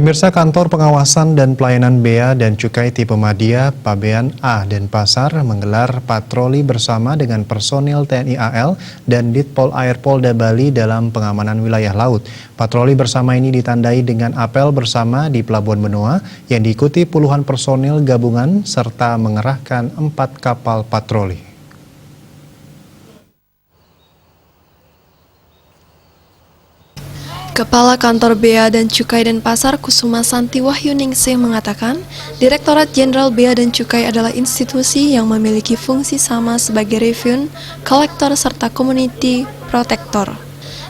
Pemirsa, Kantor Pengawasan dan Pelayanan Bea dan Cukai Tipe Madya, Pabean A dan Pasar menggelar patroli bersama dengan personil TNI AL dan Ditpol Air Polda Bali dalam pengamanan wilayah laut. Patroli bersama ini ditandai dengan apel bersama di Pelabuhan Benoa yang diikuti puluhan personil gabungan serta mengerahkan 4 kapal patroli. Kepala Kantor Bea dan Cukai dan Pasar Kusuma Santi Wahyuningsih mengatakan, Direktorat Jenderal Bea dan Cukai adalah institusi yang memiliki fungsi sama sebagai revenue collector serta community protector.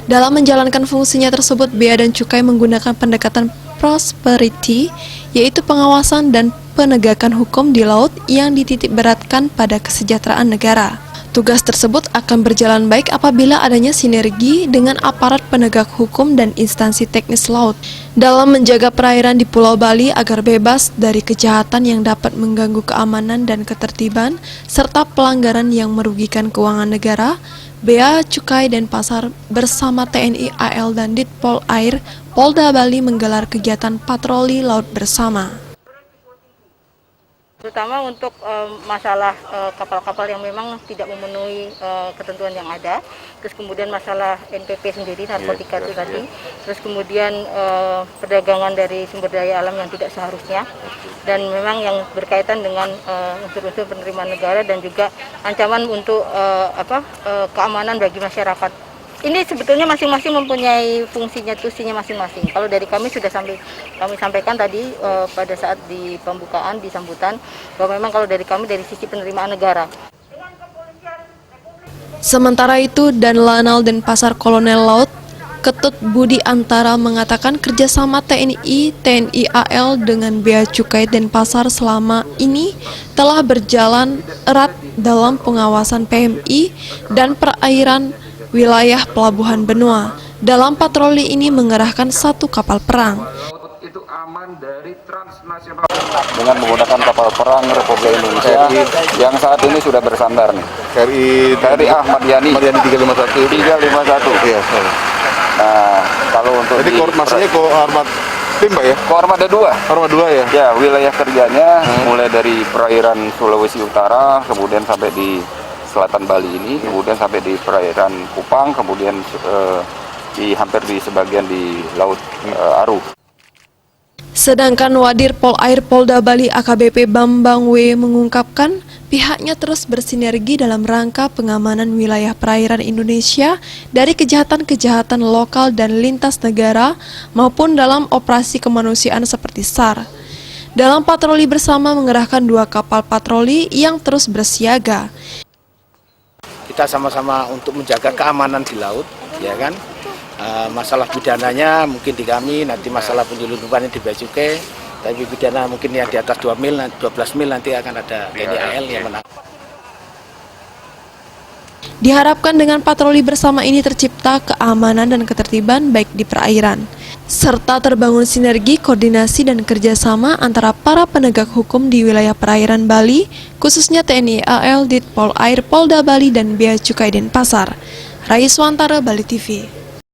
Dalam menjalankan fungsinya tersebut, Bea dan Cukai menggunakan pendekatan prosperity, yaitu pengawasan dan penegakan hukum di laut yang dititik beratkan pada kesejahteraan negara. Tugas tersebut akan berjalan baik apabila adanya sinergi dengan aparat penegak hukum dan instansi teknis laut dalam menjaga perairan di Pulau Bali agar bebas dari kejahatan yang dapat mengganggu keamanan dan ketertiban serta pelanggaran yang merugikan keuangan negara. Bea, Cukai, dan Pasar bersama TNI AL dan Ditpol Air Polda Bali menggelar kegiatan patroli laut bersama. Terutama untuk masalah kapal-kapal yang memang tidak memenuhi ketentuan yang ada, terus kemudian masalah NPP sendiri, narkotika itu tadi, terus kemudian perdagangan dari sumber daya alam yang tidak seharusnya, dan memang yang berkaitan dengan unsur-unsur penerimaan negara dan juga ancaman untuk keamanan bagi masyarakat. Ini sebetulnya masing-masing mempunyai fungsinya, tusinya masing-masing. Kalau dari kami sudah kami sampaikan tadi pada saat di pembukaan, di sambutan, bahwa memang kalau dari kami dari sisi penerimaan negara. Sementara itu, Danlanal dan Pasar Kolonel Laut Ketut Budi Antara mengatakan kerjasama TNI AL dengan Bea Cukai dan Pasar selama ini telah berjalan erat dalam pengawasan PMI dan perairan wilayah Pelabuhan Benoa. Dalam patroli ini mengerahkan 1 kapal perang. Itu aman dari transnasional dengan menggunakan kapal perang Republik Indonesia yang saat ini sudah bersandar nih. KRI Ahmad Yani 351. Iya. Nah, kalau untuk jadi maksudnya Koarmada tim Pak ya? Koarmada 2. Koarmada 2 ya? Ya, wilayah kerjanya mulai dari perairan Sulawesi Utara kemudian sampai di selatan Bali ini, kemudian sampai di perairan Kupang, kemudian hampir di sebagian di Laut Aru. Sedangkan Wadir Pol Air Polda Bali AKBP Bambang W mengungkapkan pihaknya terus bersinergi dalam rangka pengamanan wilayah perairan Indonesia dari kejahatan-kejahatan lokal dan lintas negara maupun dalam operasi kemanusiaan seperti SAR. Dalam patroli bersama mengerahkan 2 kapal patroli yang terus bersiaga. Kita sama-sama untuk menjaga keamanan di laut, ya kan? Masalah pidananya mungkin di kami, nanti masalah penyelundupannya di Bea Cukai, tapi pidana mungkin yang di atas 12 mil nanti akan ada TNI AL yang menang. Diharapkan dengan patroli bersama ini tercipta keamanan dan ketertiban baik di perairan, serta terbangun sinergi, koordinasi, dan kerjasama antara para penegak hukum di wilayah perairan Bali, khususnya TNI AL, Ditpol Air Polda Bali, dan Bea Cukai dan Pasar. Raiswantara, Bali TV.